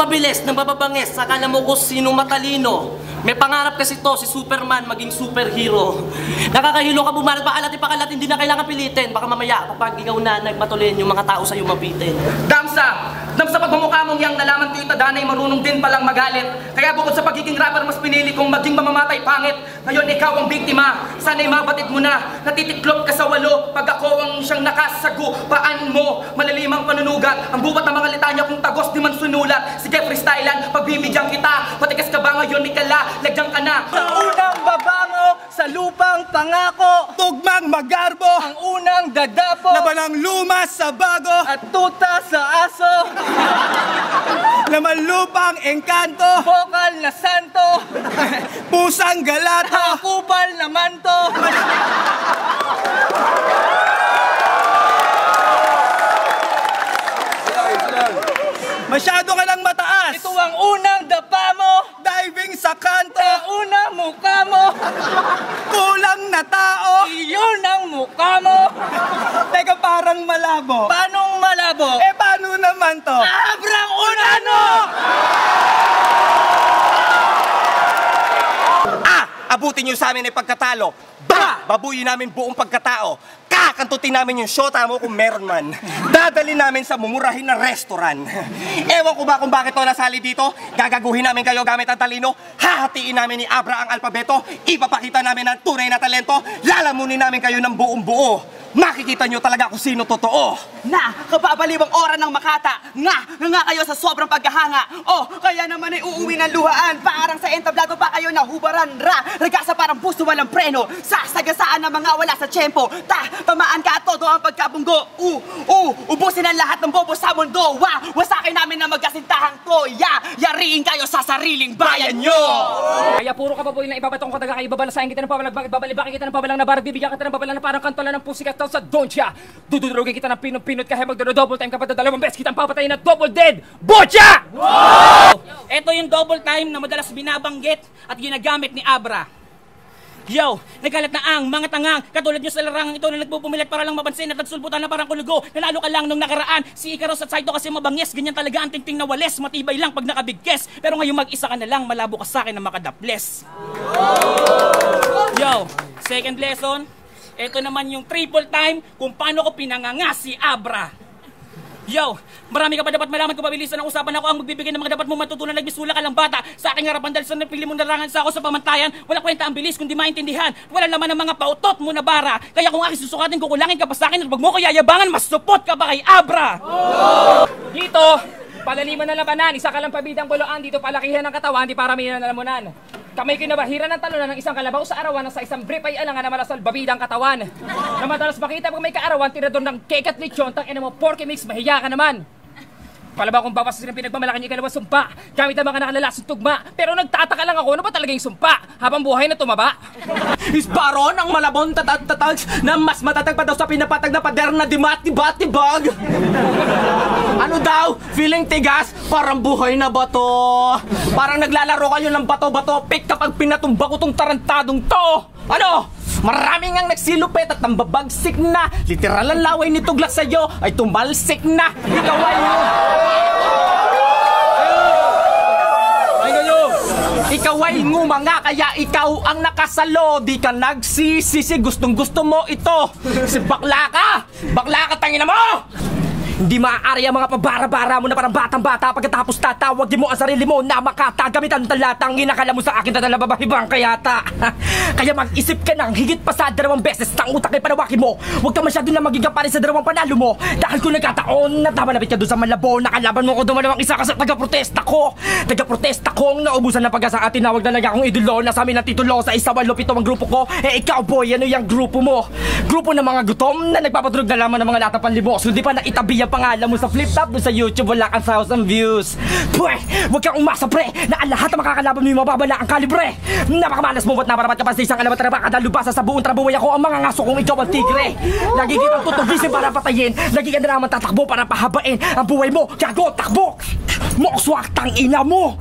mabilis, ng mababangis, akala mo kung sino matalino. May pangarap kasi to, si Superman, maging superhero. Nakakahilo ka bumalat, pakalat, hindi na kailangan pilitin. Baka mamaya, kapag ikaw na nagmatulin, yung mga tao sa'yo mabitin. Damsa, pag mamukha mong yang nalaman Tita Danay, marunong din palang magalit. Kaya bukod sa pagiging rapper, mas pinili kong maging mamamatay pangit. Ngayon ikaw ang biktima, sana'y mabatid mo na. Natitiklop ka sa walo, pag ako ang siyang nakasago. Paan mo, malalimang panunugat. Ang bubat ng mga litanya kung tagos di man sunulat. Sige freestylean, pagbibigyan kita. Patikas ka ba ngayon, ikala, lagyan ka na. Sa unang babango, sa lupang pangako, tugmang magarbo, ang unang dadapo, laban ng lumas sa bago, at tuta sa aso, laman lupang engkanto, bokal na santo, pusang galato, kupal na manto. Masyado ka lang mataas. Ito ang unang dapa mo, Diving sa kanto, ang unang mukha mo, kulang na tao. iyon ang mukha mo. Teka, parang malabo. Paanong malabo? Paano naman to? Abrang unano! Abutin nyo sa amin ay pagkatalo. Babuyin namin buong pagkatao. Kakantutin namin yung shota mo kung meron man. Dadali namin sa mumurahin na restaurant. Ewan ko ba kung bakit to nasali dito? Gagaguhin namin kayo gamit ang talino. Hahatiin namin ni Abra ang alpabeto. Ipapakita namin ang tunay na talento. Lalamunin namin kayo ng buong buo. Makikita nyo talaga kung sino totoo. Na, kababaliwang ora ng Makata. Nga kayo sa sobrang paghahanga. Oh, kaya naman ay uuwi ng luhaan. Parang sa entablado pa kayo nahubaran. Regasa parang puso walang preno. Sasagasaan ng mga wala sa tiyempo. Tamaan ka at todo ang pagkabunggo. Ubusin ang lahat ng bobo sa mundo. Wasakin namin na magkasintahang toya. Yariin kayo sa sariling bayan nyo. Kaya puro ka baboy na ibabatong ko taga kayo babalasahin kita ng pabalang, bakit babalibakin kita ng pabalang na barag, bibigyan kita ng pabalang na parang kantola ng pusikat sa Doncha. Dududurugin kita ng pinot kaya magdodo-double time kapag dalawang beses kitang papatayin na double dead. Bocha! Wow! Ito yung double time na madalas binabanggit at ginagamit ni Abra. Yo, nagkalat na ang mga tangang katulad nyo sa larangang ito na nagpupumilit para lang mapansin at nagsulputan na parang kulugo. Nanalo ka lang nung nakaraan. Si Ikaros at Saito kasi mabangis. Ganyan talaga ang tingting na wales. Matibay lang pag nakabigkes. Pero ngayon mag-isa ka na lang. Malabo ka sa akin na makadaples. Yo, second lesson. Ito naman yung triple time kung paano ko pinanganga si Abra. Yo, marami ka pa dapat malaman kung pabilisan ng usapan. Ako ang magbibigay ng mga dapat mo matutunan. Nagbisula ka lang bata sa aking harapan dahil sa napili mong narangan sa ako sa pamantayan. Wala kwenta ang bilis kundi maintindihan. Wala naman ang mga pautot mo na bara. Kaya kung aking susukatin, kukulangin ka pa sa akin at wag mo ko yayabangan, mas support ka ba kay Abra? Dito, palaliman na labanan, isa ka lang pabidang buloan. Dito palakihan ng katawan, di paramihan na lamunan. Kamay kinabahiran ng talunan ng isang kalabaw sa arawan na sa isang brief ay alangan na malasal babidang katawan. Na madalas makita pag may kaarawan, tirador ng cake at lechon, tangina mo porky mix, mahiya ka naman. Palabaw kong bawas ng pinagmamalaki niya ikalawa sumpa. Gamit ang mga nakalalasong tugma. Pero nagtataka lang ako, ano ba talaga yung sumpa? Habang buhay na tumaba? Isbaron ang malabon tatatag na mas matatag pa daw sa pinapatag na pader na dimat-dibat-tibag. Ano daw? Feeling tigas? Parang buhay na bato. Parang naglalaro kayo ng bato-bato pick kapag pinatumba ko tong tarantadong to. Ano? Maraming ang nagsilupet at nambabagsik na. Literal ang laway ni Tuglas sa'yo ay tumalsik na. Ikaw ay... Ikaw ay ngumanga kaya ikaw ang nakasalo. Di ka nagsisisi, gustong gusto mo ito. Si bakla ka! Bakla ka, tangina mo! Hindi maaari ang mga pabara-bara mo na parang batang-bata. Pagkatapos tatawag di mo ang sarili mo na makata. Gamit ang talatang inakala mo sa akin na nalababahibang kayata. Kaya mag-isip ka ng higit pa sa 2 beses ng utak ay panawakin mo. Huwag ka masyado na magigaparin sa 2 panalo mo. Dahil kung nagkataon, natamalapit ka doon sa Malabo. Nakalaban mo ko dumalawang isa ka sa taga-protesta ko. Taga-protesta ko ang naubusan ng pag-asa at tinawag na lang akong idolo. Nasa amin ang titulo sa 1-8 ang grupo ko. Ikaw boy, ano yung grupo mo? Grupo ng mga gutom na nagpapadrog na lamang ng mga lata panlimos. Hindi pa naitabi ang pangalan mo sa flip-top doon sa YouTube, wala kang 1,000 views. Pwe, huwag kang umasa pre na ang lahat ng makakalaban mo yung mababala ang kalibre. Napakamalas mo ba't naparapat ka pa sa isang alamat na napakadalubasa sa buong trabuhay ako ang mga ngaso kung ikaw ang tigre. Lagi kitang tutugisin para patayin. Lagi ka na naman tatakbo para pahabain ang buhay mo. Gago, takbo! Mokswak, tangina mo!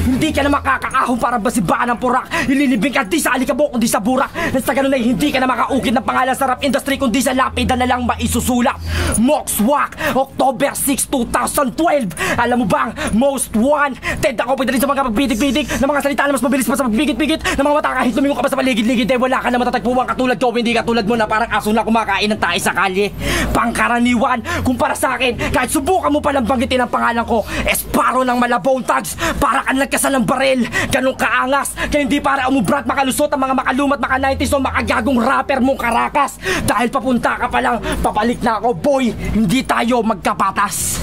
Hindi ka na makakaahon para basibaan ng purak. Ililibing ka di sa alikabok kundi sa burak. Nang sa ganun ay hindi ka na makaukit ng pangalan sa rap industry kundi sa lapida na lang maisusulat. Mokswak, October 6, 2012. Alam mo bang, most wanted ako pagdating sa mga pagbidig-bidig ng mga salita na mas mabilis pa sa pagbigit-bigit ng mga mata kahit lumingon ka pa sa paligid-ligid eh wala ka na matatagpuan katulad ko, hindi katulad mo na parang aso na kumakain ng tae sa kalye. Pangkaraniwan, kumpara sa akin, kahit subukan mo palang banggitin ang pangalan ko, Esparo ng Malabong Tags, para ka nagkasal ng baril, ganun kaangas, kaya hindi para umubrat makalusot ang mga makalumat maka-90s o makagagong rapper mong karakas. Dahil papunta ka pa lang, papalik na ako boy, hindi tayo magkapatas.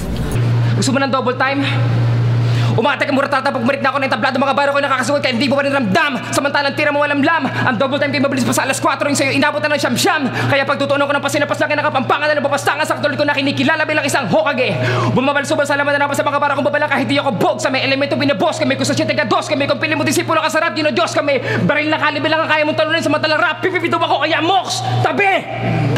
Gusto mo ng double time? Umatek ang muratata pag marik na ako ng tablado mga baro ko nakakasugot kaya hindi mo pa rin ramdam. Samantalang tira mo walang lam. Ang double time kayo mabilis pa sa alas 4 yung sa'yo inabot na ng siyam-siyam. Kaya pagtutunan ko ng pasinapas lang na kapampangan na napapastangan sa katulad ko na kinikilala bilang isang Hokage. Bumabalsubal sa laman na napas sa mga bara kong babala kahit di ako bog sa may elemento binabos kami. Kung sa 7 ka 2 kami kung pili mo disipulo ka sarap dino Diyos kami. Baril na kalibi lang ang kaya mong talunin samantalang rap pipipito ako kaya moks tabi.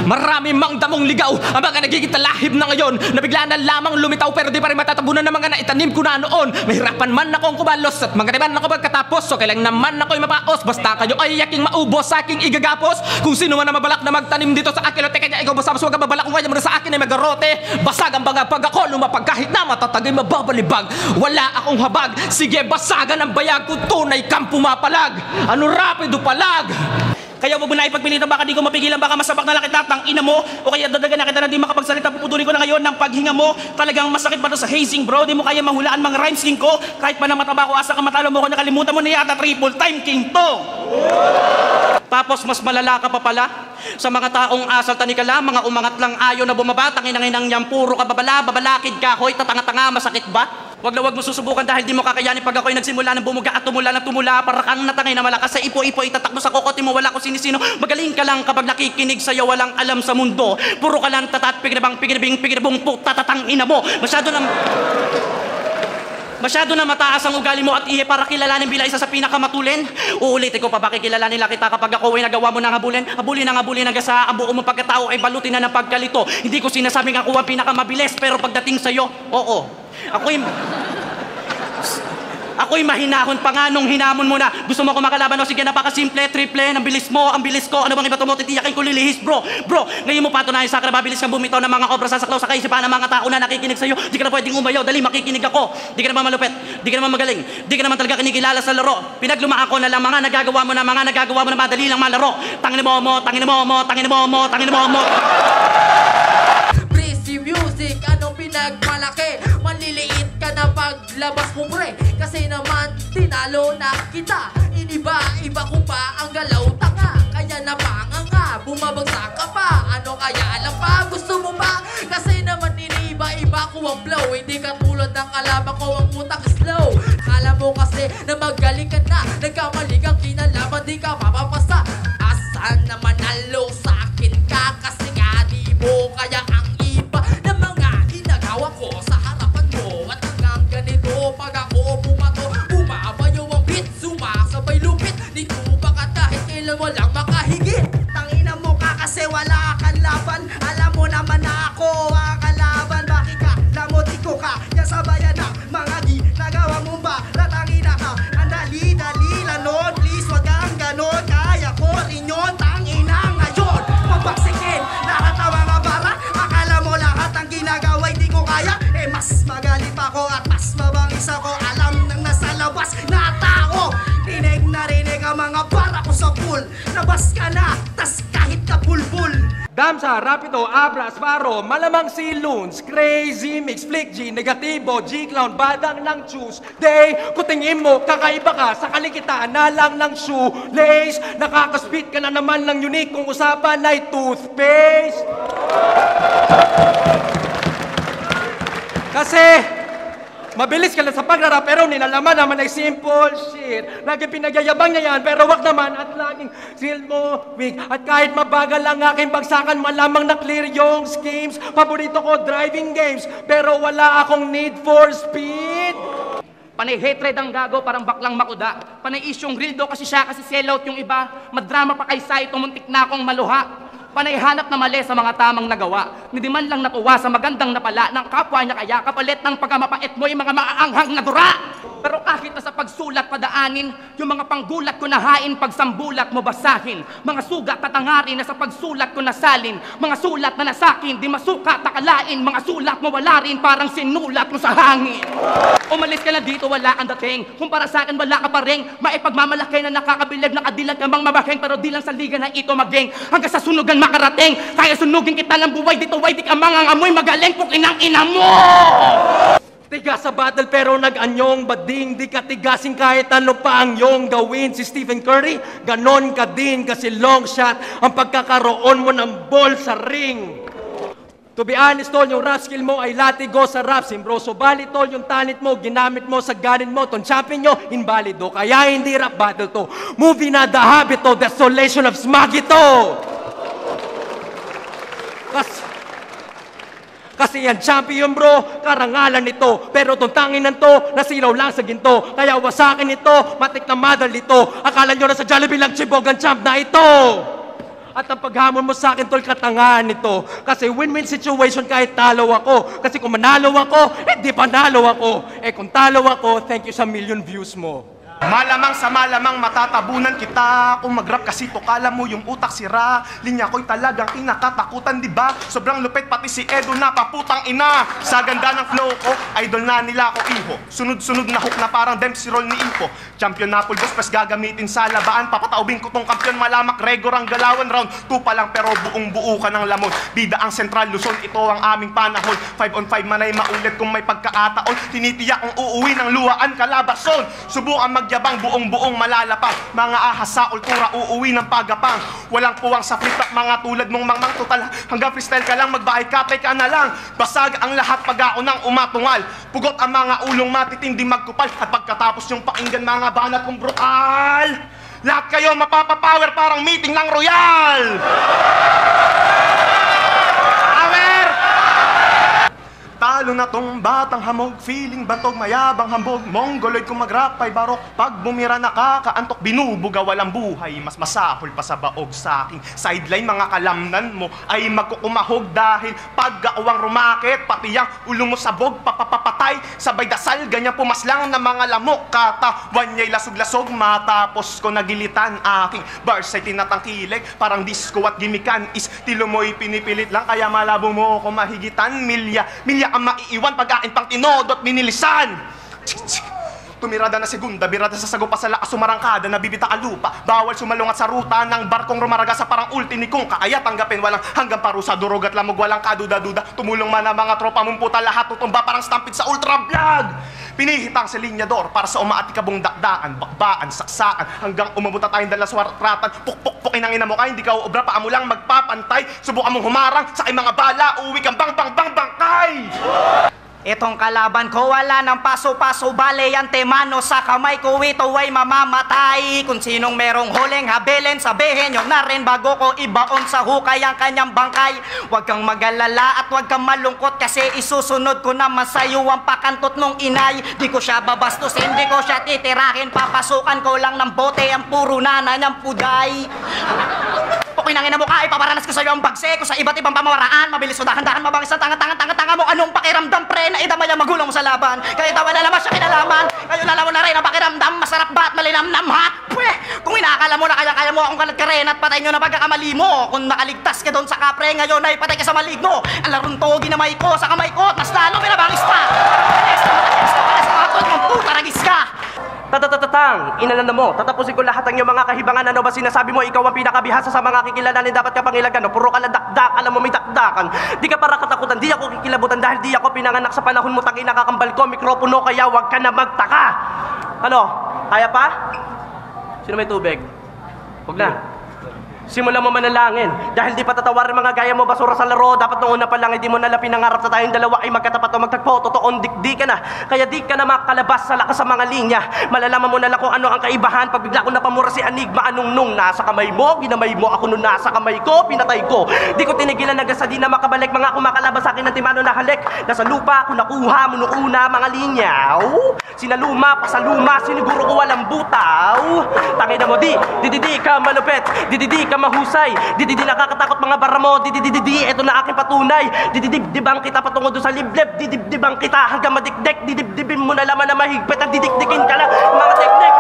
Marami mang damong ligaw ang mga nagiging talahib na ngayon na bigla na lamang lumitaw pero di pa rin matatabunan ng mga naitanim ko na noon. Mahirapan man akong kubalos at magkatiban ako pagkatapos so kailang naman ako'y mapaos basta kayo ay yaking maubos sa aking igagapos. Kung sino man na mabalak na magtanim dito sa akin kanya ikaw basta mas wag mabalak kung kaya mo na sa akin ay magarote. Basag ang baga pag ako lumapag kahit na matatagay mababalibag. Wala akong habag, sige basagan ang bayag kung tunay kang pumapalag. Ano rapido palag? Kaya wag mo na ipagpilitan baka di ko mapigilan baka masabak na lakit natang ina mo o kaya dadagan na kita na di makapagsalita puputulin ko na ngayon ng paghinga mo. Talagang masakit pa to sa hazing bro, di mo kaya mahulaan mga rhymes king ko kahit pa na mataba ko asa ka matalo mo ko nakalimutan mo na yata triple time king to. Tapos mas malala ka pa pala sa mga taong asal tanikala mga umangat lang ayaw na bumaba tanginanginang niyang puro ka babalakid ka hoy tatanga-tanga masakit ba? Wag na wag mo susubukan dahil di mo kakayanin pag ako'y nagsimula ng bumuga at tumula na tumula para kang natangay na malakas sa ipo-ipo itatakbo sa kokote mo wala ko sinisino magaling ka lang kapag nakikinig sa'yo walang alam sa mundo puro ka lang tatat pigirabong tatatang ina mo masyado na mataas ang ugali mo at ihe para kilalanin bilang isa sa pinakamatulin. Uulitin ko pa bakit kilalanin lang kita kapag ako ay nagawa mo ng habulin hanggang sa ang buo mo pagkatao ay balutin na ng pagkalito. Hindi ko sinasabing ako ang pinakamabilis pero pagdating sa'yo, oo. Ako'y mahinahon pa nga nung hinamon mo na. Gusto mo ko makalaban o sige napakasimple, triple, ang bilis mo, ang bilis ko. Ano bang iba mo titiyakin ko lilihis bro. Ngayon mo patunayan sa akin na mabilis kang bumitaw ng mga obra sasaklaw sa kaisipan ng mga tao na nakikinig sa'yo. Di ka na pwedeng umayaw, dali makikinig ako. Di ka naman malupet, di ka naman magaling, di ka naman talaga kinikilala sa laro. Pinaglumaan ko na lang mga nagagawa mo na madali lang malaro. Tangin mo. Breezy music, anong pinagmalaki? Maliliit ka na paglabas mo pre kasi naman tinalo na kita. Iniba-iba ko pa ang galaw tanga kaya napanganga, bumabagsak ka pa. Ano kaya alam pa, gusto mo ba? Kasi naman iniba-iba ko ang flow. Hindi ka tulad ng kalaban ko ang utak slow. Kala mo kasi na magaling ka na, nagkamali kang kinalaman, di ka mapapasa. Asan na manalo sa akin ka kasi nga di mo kaya ang iba na mga ginagawa ko sa harapan mo. At hanggang ganito pag ako bumato, bumabayo ang beat, sumasabay lupit. Dito ba ka kahit kailan walang makahigit? Tangina mo ka kasi wala kang laban. Alam mo naman na ako ang kalaban. Bakit ka namuti ko ka yan sa bayan na mga ginagawa mo ba? Natangina ka, ang dali-dali lanon. Please wag kang ganon, kaya ko rin yun. Tangina ngayon, pagbaksikin lahat ng mga bara. Akala mo lahat ang ginagawa hindi ko kaya. Eh mas magaling pa ko at mas mabangis ako. Alam nang nasa labas na tao. Rinig na rinig ang mga bara ko sa pool. Labas ka na, tas kahit ka pulpul. Damsa, Rapido, Abra, Sparo, malamang si Loons, Crazy, Mix, Flick G, Negatibo, G-Clown, Badang ng Tuesday. Kung tingin mo, kakaiba ka sa kalikitaan na lang ng shoelace. Nakakaspit ka na naman ng unique kung usapan ay toothpaste. Kasi mabilis ka lang sa pagrarap pero ninalaman naman ay simple shit. Lagi pinagyayabang niya yan pero wag naman at laging silmo weak. At kahit mabagal lang aking bagsakan malamang na clear yung schemes. Paborito ko driving games pero wala akong need for speed. Panay hatred ang gago, parang baklang makuda. Panay isyong grildo kasi siya, kasi sellout yung iba. Madrama pa kay Sai, tumuntik na akong maluha. Panay hanap na mali sa mga tamang nagawa. Hindi man lang natuwa sa magandang napala ng kapwa niya kaya kapalit ng pagkamapait mo yung mga maaanghang na dura. Pero kahit na sa pagsulat padaanin, yung mga panggulat ko na hain, pagsambulat mo basahin. Mga sugat at angari na sa pagsulat ko nasalin. Mga sulat na nasakin, di masukat akalain. Mga sulat mo wala rin, parang sinulat mo sa hangin. Umalis ka na dito, wala kang dating. Kung para sa akin, wala ka pa rin. Maipagmamalaki na nakakabilib, nakadilag ka mang mabaheng. Pero di lang sa liga na ito maging. Hanggang sa sunugan makarating. Kaya sunugin kita ng buhay, dito way di ka mangangamoy. Magaling po kinang ina mo! Tigas sa battle pero nag-anyong bading. Di ka tigasin kahit ano pa ang iyong gawin. Si Stephen Curry, ganon ka din kasi long shot ang pagkakaroon mo ng ball sa ring. To be honest, tol, yung rap skill mo ay latigo sa rap sim, bro. So, bali, tol, yung talent mo, ginamit mo sa ganin mo. Tong champion nyo, invalido. Kaya hindi rap battle to. Movie na The Habit to, Desolation of Smoggy to. Kasi yan champion bro, karangalan nito. Pero tong tanginan to, nasilaw lang sa ginto. Kaya wasakin ito, matik na madal ito. Akala nyo na sa Jollibee lang chibog ang champ na ito. At ang paghamon mo sa akin tol, katangahan nito. Kasi win-win situation kahit talo ako. Kasi kung manalo ako, di panalo ako. Kung talo ako, thank you sa million views mo. Malamang sa malamang matatabunan kita. Kung mag-rap kasi to, kala mo yung utak sira. Linya ko'y talagang kinakatakutan, diba? Sobrang lupit pati si Edo na paputang ina. Sa ganda ng flow ko, idol na nila ako iho. Sunod-sunod na hook na parang Dempsey roll ni Ipo. Champion na pulbos, pas gagamitin sa labaan. Papataubin ko tong kampiyon, malamak Regor ang galawan. Round 2 pa lang pero buong buo ka ng lamon. Bida ang Central Luzon, ito ang aming panahon. 5 on 5 manay maulit kung may pagkakataon. Tinitiyak kung uuwi ng luwaan kalabason. Subukan magyabang buong-buong malalapang. Mga ahas sa ultura uuwi ng pagapang. Walang puwang sa flip mga tulad mong mangmang total. Hanggang freestyle ka lang, magbahay kapay ka na lang. Basag ang lahat pag-aunang umatungal. Pugot ang mga ulong matitindi magkupal. At pagkatapos yung pakinggan mga banat kong brutal, lahat kayo mapapapower parang meeting ng royal. Talo na tong batang hamog, feeling bantog, mayabang hambog. Mongoloid kung mag-rap ay barok, pag bumira nakakaantok, binubuga walang buhay. Mas masahol pa sa baog sa aking sideline, mga kalamnan mo ay magkukumahog. Dahil pag-gaawang rumakit, pati ang ulo mo sabog, papapapatay. Sabay dasal, ganyan pumaslang na mga lamok. Katawan niya'y lasog-lasog, matapos ko nagilitan aking bars ay tinatangkilig. Parang disco at gimikan is tilo mo'y pinipilit lang. Kaya malabo mo ko mahigitan, milya ang maiiwan pag-ain pang tinodot minilisan. Tumirada na segunda, birada sa sago pa sa lakas sumarangkada, nabibita ka lupa. Bawal sumalungat sa ruta ng barkong rumaraga sa parang ulti ni Kung. Kaya tanggapin walang hanggang parusa, durog at lamog, walang kaduda-duda. Tumulong man ang mga tropa mong puta, lahat tutumba parang stampede sa ultra vlog. Pinihitang sa linyador para sa umaati kabong dakdaan, bakbaan, saksaan, hanggang umabuta tayong dala swartratan. Pukpukin ang ina mo ka, hindi ka uobra, paa mo lang magpapantay. Subukan mong humarang sa aking mga bala, uwi kang bang-bang-bang-bangkay. Itong kalaban ko wala ng paso-paso, bale antemano sa kamay ko, ito ay mamamatay. Kung sinong merong huling habilin, sabihin nyo na rin bago ko ibaon sa hukay ang kanyang bangkay. Huwag kang mag-alala at huwag kang malungkot kasi isusunod ko naman sa'yo ang pakantot nung inay. Di ko siya babastusin, di ko siya titirahin, papasukan ko lang ng bote ang puro nana niyang puday. Pukinangin na mukha, ipaparanas ko sa'yo ang bagse ko sa iba't ibang pamamaraan. Mabilis o dahan-dahan, mabangis ang tanga-tanga mo. Anong pakiramdam pre na idamay ang magulang mo sa laban? Kaya tawa na naman siya kinalaman. Kayo lalaman na rin ang pakiramdam, masarap ba at malinamnam ha? Pweh, kung inakala mo na kaya mo akong kalat ka rin at patay nyo na pagkakamali mo. Kung nakaligtas ka doon sa kapre, ngayon ay patay ka sa maligno. Ang larong togi na may ko sa kamay ko, mas lalo pinabangis pa. Extra pala sa katol mong puta ragis ka. Tatatatang, inalala mo, tatapusin ko lahat ang iyong mga kahibangan. Ano ba sinasabi mo? Ikaw ang pinakabihasa sa mga kikilalanin. Dapat ka pangilagan, no? Puro ka lang dakdak, alam mo may dakdakan. Di ka para katakutan, di ako kikilabutan. Dahil di ako pinanganak sa panahon mo, tangin nakakambal ko, mikropono, kaya wag ka na magtaka. Ano? Kaya pa? Sino may tubig? Huwag na. Simulan mo manalangin. Dahil di pa tatawarin mga gaya mo basura sa laro. Dapat noong una pa lang, hindi mo nala pinangarap sa tayong dalawa ay magkatapat o magtagpo. Totoong di ka na. Kaya di ka na makalabas sa lakas sa mga linya. Malalaman mo na lang kung ano ang kaibahan. Pag bigla ko napamura si Enigma, anong nung nasa kamay mo, ginamay mo ako nung nasa kamay ko, pinatay ko. Di ko tinigilan hanggang sa di na makabalik. Mga kumakalabas sa akin ng timano na halik. Nasa lupa ako nakuha mo noong una mga linyaw. Sinaluma pa sa luma, siniguro ko walang butaw. Tangina mo di ka malupit, di ka mahusay. Di nakakatakot mga bara mo. Di eto na aking patunay. Dibang kita patungo doon sa liblib. Dibang kita hanggang madikdik. Dibin mo na laman na mahigpit at didikdikin ka lang mga teknik.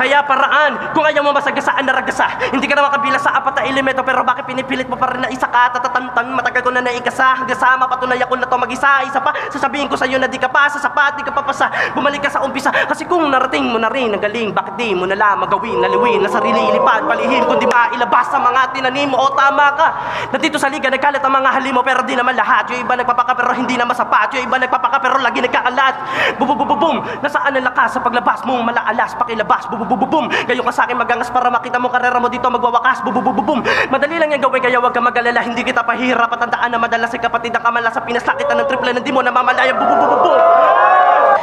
Kaya paraan, kung ayaw mo masagasaan na ragasa, hindi ka na makabila sa apat na elemento, pero bakit pinipilit mo pa rin na isa ka? Tatatantan, matagal ko na naikasa, hanggang sa mapatunay ako na to mag-isa, isa pa, sasabihin ko sa'yo na di ka pa, sa sapat, di ka papasa, bumalik ka sa umpisa, kasi kung narating mo na rin ang galing, bakit di mo na lamang gawin, naliwin, na sarili ilipad, palihim, kundi mailabas sa mga tinanim mo, o tama ka, nandito sa liga, nagkalat ang mga halimo, pero di naman lahat, yung iba nagpapaka, pero hindi naman sapat, yung iba nagpapaka, pero lagi nagkakalat, bububububum, nasaan ang lakas sa paglabas mong malaalas, pakilabas, bubububum, gayo ka sa akin magangas para makita mo karera mo dito magwawakas, bubububum, madali lang yung gawin, kaya wag ka mag-alala, hindi kita pahirap, at tandaan na madalas ay kapatid ang kamala sa pinasakitan ng triple na di mo namamalayan, bubububum.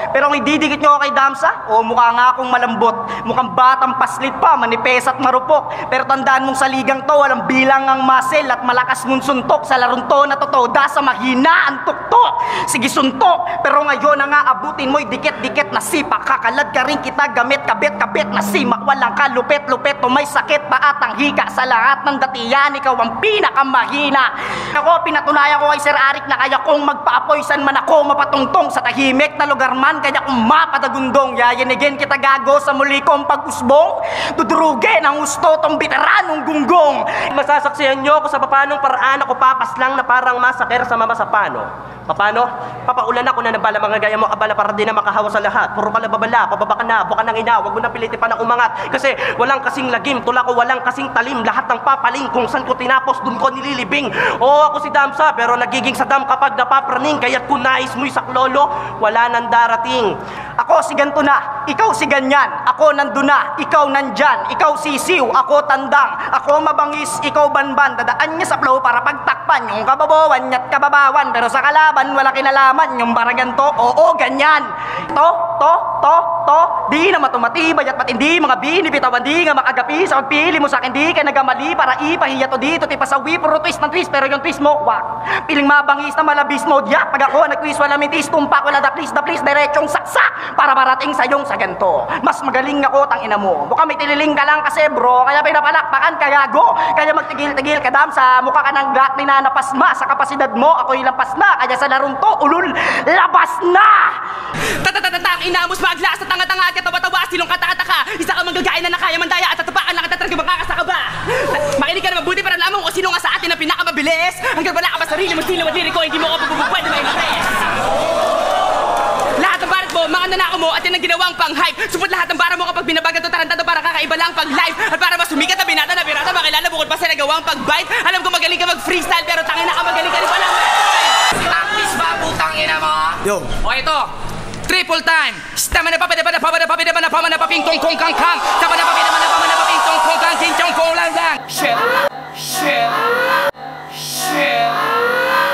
Pero kung ididikit nyo ako kay Damsa, mukha nga akong malambot. Mukhang batang paslit pa, manipes at marupok. Pero tandaan mong sa ligang to, walang bilang ang muscle at malakas mong suntok. Sa larong to na totoda sa mahina ang tuktok. Sige suntok, pero ngayon na nga abutin mo'y dikit-dikit na sipa. Kakalad ka rin kita gamit, kabit-kabit na simak. Walang kalupit-lupit o may sakit pa at ang hika. Sa lahat ng datiyan, ikaw ang pinakamahina. Ako, pinatunayan ko kay Sir Arik na kaya kong magpa-apoysan man ako mapatungtong sa tahimik na lugar man. Kaya kung mapadagundong, yayanigin kita gago sa muli kong pag-usbong. Dudurugin ang gusto tong veteranong gunggong. Masasaksihan nyo ako sa papanong paraan ako papaslang na parang masaker sa mama sa pano. Paano? Papaulan ako na nabala mga gaya mo kabala para di na makahawa sa lahat. Puro ka na babala, pababa ka na, buka ng ina, wag mo na piliti pa na umangat. Kasi walang kasing lagim, tula ko walang kasing talim. Lahat ng papaling kung saan ko tinapos, dun ko nililibing. Oo, ako si Damsa, pero nagiging sadam kapag napapraning. Kaya't kung nais mo'y saklolo, wala nang darating. Ako si ganto na, ikaw si ganyan. Ako nandun na, ikaw nandyan. Ikaw sisiw, ako tandang. Ako mabangis, ikaw banban. Dadaan niya sa flow para pagtakpan yung kababawan at kababawan. Pero sa kalaban, wala kinalaman yung para ganto. Oo, ganyan. To, di na matumatibay at matindi mga binibitawan. Di nga makagapi sa pagpili mo sa akin. Di ka nagamali para ipahiya to dito. Tipasawi, puro twist ng twist. Pero yung twist mo, wak. Piling mabangis na malabis mo. Diyak, pag ako nag-twist, wala mitis. Tumpak, wala da please, diretsong saksak. Para marating sa iyong sa ganto. Mas magaling ako, tangina mo. Mukha may tililing ka lang kasi bro. Kaya pinapalakpakan ka gago. Kaya magtigil-tigil ka Damsa. Mukha ka ng gak na napasma. Sa kapasidad mo, ako'y lampas na. Kaya sa larong to, ulul, labas na! Tatatatang inamos maglas sa tanga-tanga at katawa-tawa silong kata-kataka. Isa ka manggagain na nakaya mandaya at tatapakan lang at tatrag makakasaka ba? Makinig ka na mabuti para lamang o sino nga sa atin ang pinakamabilis. Hanggang wala ka ba sarili mo sino madiri ko, hindi mo ka pwede may impress. Lahat ng barat mo, mga nanako mo at yan ang ginawang pang-hype. Supot lahat ng bara mo kapag binabagan to tarantado para kakaiba lang pag-live. At para mas sumikat na binata na pirata, makilala bukod pa sa nagawang pag-bite. Alam ko magaling ka mag-freestyle pero tangin na ka magaling ka rin pala. Practice ba putang ina mo? Yo. O ito, triple time. Stama na papaping tong kong kang kang. Tama na papapin naman na